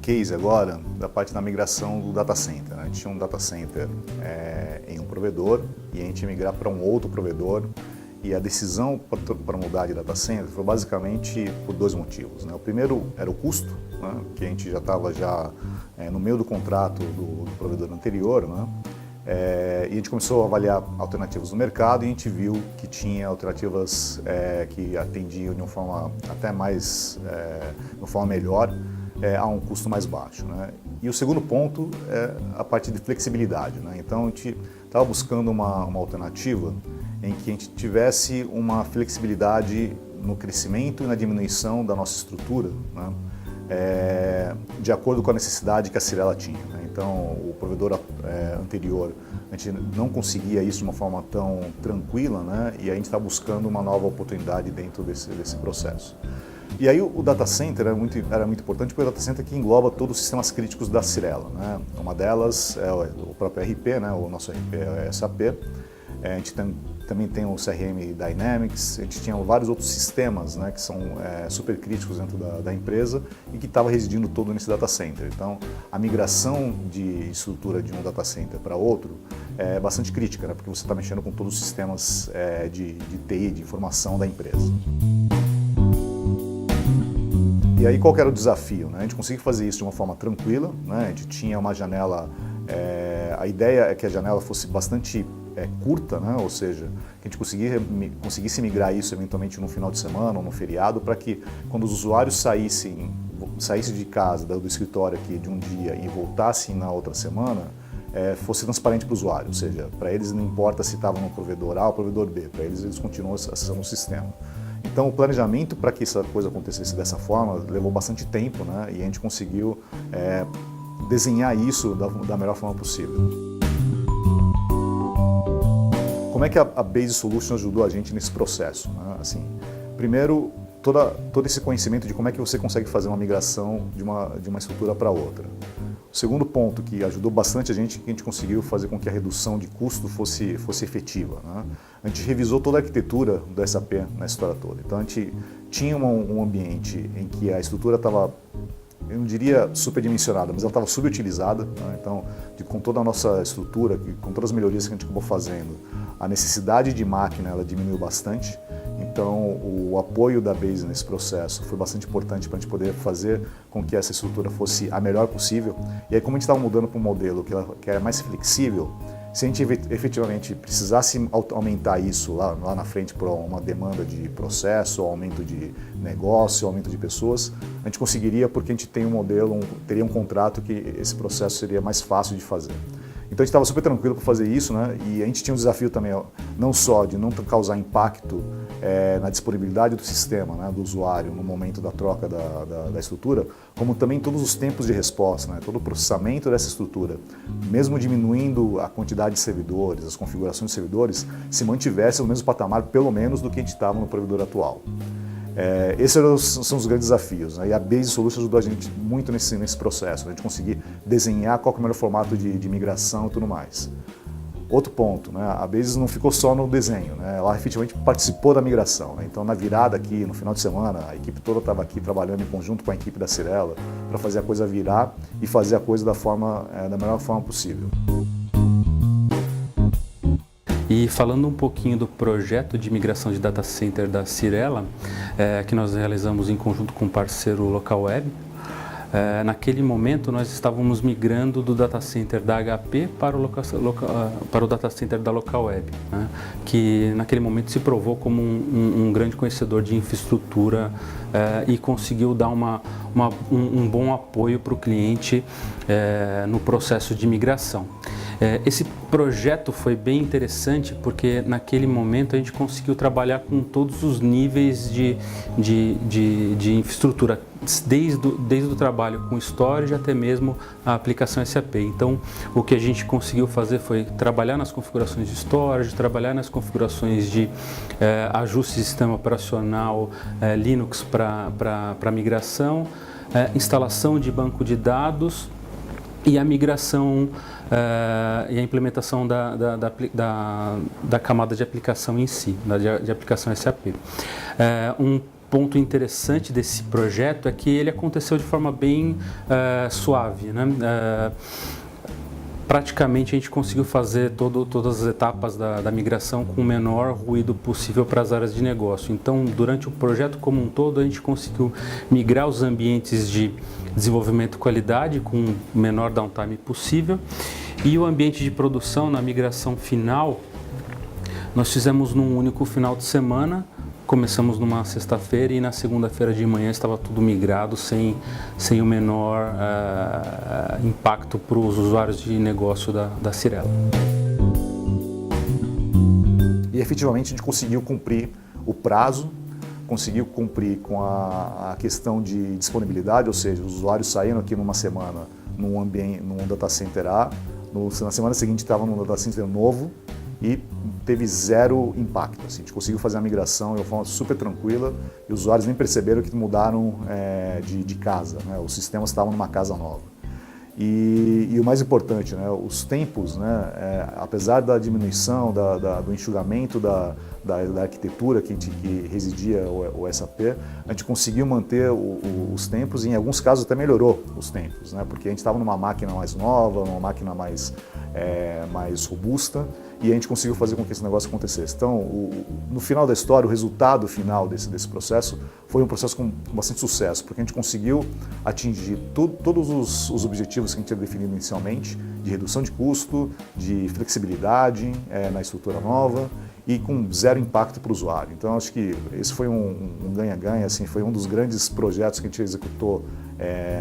case agora da parte da migração do data center. A gente tinha um data center em um provedor e a gente migrar para um outro provedor. E a decisão para mudar de data center foi basicamente por dois motivos, né? O primeiro era o custo, né? Que a gente já estava no meio do contrato do provedor anterior, né? E a gente começou a avaliar alternativas no mercado e a gente viu que tinha alternativas que atendiam de uma forma até mais, de uma forma melhor, a um custo mais baixo, né? E o segundo ponto é a parte de flexibilidade, né? Então a gente estava buscando uma alternativa em que a gente tivesse uma flexibilidade no crescimento e na diminuição da nossa estrutura, né? De acordo com a necessidade que a Cyrela tinha, né? Então, o provedor anterior, a gente não conseguia isso de uma forma tão tranquila, né? E a gente está buscando uma nova oportunidade dentro desse processo. E aí o data center era muito importante, porque o data center que engloba todos os sistemas críticos da Cyrela, né? Uma delas é o próprio RP, né? O nosso RP é o SAP. A gente também tem o CRM Dynamics, a gente tinha vários outros sistemas, né, que são super críticos dentro da empresa e que estava residindo todo nesse data center. Então, a migração de estrutura de um data center para outro é bastante crítica, né, porque você está mexendo com todos os sistemas de TI, de informação da empresa. E aí qual que era o desafio, né? A gente conseguia fazer isso de uma forma tranquila, né? A gente tinha uma janela, a ideia é que a janela fosse bastante curta, né? Ou seja, que a gente conseguisse migrar isso eventualmente no final de semana ou no feriado, para que quando os usuários saíssem de casa, do escritório aqui de um dia e voltassem na outra semana, fosse transparente para o usuário, ou seja, para eles não importa se estava no provedor A ou provedor B, para eles continuam acessando o sistema. Então, o planejamento para que essa coisa acontecesse dessa forma levou bastante tempo, né? E a gente conseguiu desenhar isso da melhor forma possível. Como é que a Base Solutions ajudou a gente nesse processo, né? Assim, primeiro, todo esse conhecimento de como é que você consegue fazer uma migração de uma estrutura para outra. O segundo ponto que ajudou bastante a gente, que a gente conseguiu fazer com que a redução de custo fosse efetiva, né? A gente revisou toda a arquitetura do SAP na história toda. Então a gente tinha um ambiente em que a estrutura estava, eu não diria superdimensionada, mas ela estava subutilizada, né? Então, com toda a nossa estrutura, com todas as melhorias que a gente acabou fazendo, a necessidade de máquina ela diminuiu bastante. Então, o apoio da Base nesse processo foi bastante importante para a gente poder fazer com que essa estrutura fosse a melhor possível. E aí, como a gente estava mudando para um modelo que era mais flexível, se a gente efetivamente precisasse aumentar isso lá na frente por uma demanda de processo, aumento de negócio, aumento de pessoas, a gente conseguiria porque a gente tem um modelo, teria um contrato que esse processo seria mais fácil de fazer. Então a gente estava super tranquilo para fazer isso, né? E a gente tinha um desafio também, não só de não causar impacto na disponibilidade do sistema, né, do usuário no momento da troca da estrutura, como também todos os tempos de resposta, né, todo o processamento dessa estrutura, mesmo diminuindo a quantidade de servidores, as configurações de servidores, se mantivesse no mesmo patamar, pelo menos, do que a gente estava no provedor atual. Esses são os grandes desafios, né? E a Base Solutions ajudou a gente muito nesse processo, né? A gente conseguir desenhar qual que é o melhor formato de migração e tudo mais. Outro ponto, né? A Base não ficou só no desenho, né? Ela efetivamente participou da migração, né? Então, na virada aqui, no final de semana, a equipe toda estava aqui trabalhando em conjunto com a equipe da Cyrela para fazer a coisa virar e fazer a coisa da melhor forma possível. E falando um pouquinho do projeto de migração de data center da Cyrela, que nós realizamos em conjunto com o parceiro LocalWeb, naquele momento nós estávamos migrando do data center da HP para o data center da LocalWeb, né, que naquele momento se provou como um grande conhecedor de infraestrutura e conseguiu dar um bom apoio para o cliente no processo de migração. Esse projeto foi bem interessante porque naquele momento a gente conseguiu trabalhar com todos os níveis de infraestrutura, desde o trabalho com storage até mesmo a aplicação SAP. Então, o que a gente conseguiu fazer foi trabalhar nas configurações de storage, trabalhar nas configurações de ajuste de sistema operacional Linux para migração, instalação de banco de dados e a migração e a implementação da camada de aplicação em si, de aplicação SAP. ponto interessante desse projeto é que ele aconteceu de forma bem suave, né? Praticamente a gente conseguiu fazer todas as etapas da migração com o menor ruído possível para as áreas de negócio. Então, durante o projeto como um todo, a gente conseguiu migrar os ambientes de desenvolvimento e qualidade com o menor downtime possível, e o ambiente de produção na migração final nós fizemos num único final de semana. Começamos numa sexta-feira e na segunda-feira de manhã estava tudo migrado sem o menor impacto para os usuários de negócio da Cyrela. E efetivamente a gente conseguiu cumprir o prazo, conseguiu cumprir com a questão de disponibilidade, ou seja, os usuários saíram aqui numa semana num data center A, na semana seguinte estava num data center novo, e teve zero impacto. Assim, a gente conseguiu fazer a migração de uma forma super tranquila e os usuários nem perceberam que mudaram de casa, né? Os sistemas estavam numa casa nova. E o mais importante, né? Os tempos, né? Apesar da diminuição, do enxugamento da arquitetura que residia o SAP, a gente conseguiu manter os tempos e em alguns casos até melhorou os tempos, né? Porque a gente estava numa máquina mais nova, numa máquina mais robusta, e a gente conseguiu fazer com que esse negócio acontecesse. Então, no final da história, o resultado final desse processo foi um processo com bastante sucesso, porque a gente conseguiu atingir todos os objetivos que a gente tinha definido inicialmente, de redução de custo, de flexibilidade na estrutura nova e com zero impacto para o usuário. Então, acho que esse foi um ganha-ganha, assim, foi um dos grandes projetos que a gente executou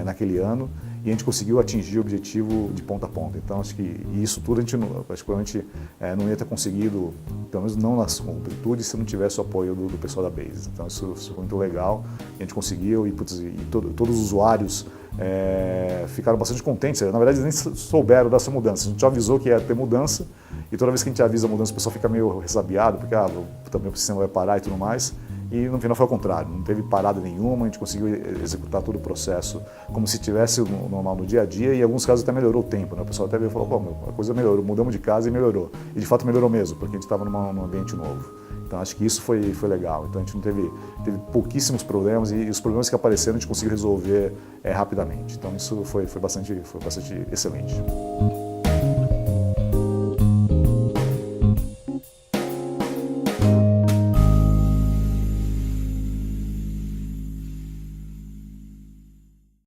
naquele ano, e a gente conseguiu atingir o objetivo de ponta a ponta. Então, acho que isso tudo a gente praticamente não ia ter conseguido, pelo menos não nas completudes, se não tivesse o apoio do pessoal da Base. Então, isso foi muito legal, a gente conseguiu, e todos os usuários ficaram bastante contentes. Na verdade, eles nem souberam dessa mudança. A gente avisou que ia ter mudança, e toda vez que a gente avisa a mudança, o pessoal fica meio ressabiado, porque também o sistema vai parar e tudo mais. E no final foi ao contrário, não teve parada nenhuma, a gente conseguiu executar todo o processo como se tivesse normal no dia a dia, e em alguns casos até melhorou o tempo, né? O pessoal até veio e falou, pô, a coisa melhorou, mudamos de casa e melhorou. E de fato melhorou mesmo, porque a gente estava num ambiente novo. Então acho que isso foi legal. Então a gente não teve pouquíssimos problemas, e os problemas que apareceram a gente conseguiu resolver rapidamente. Então isso foi bastante excelente.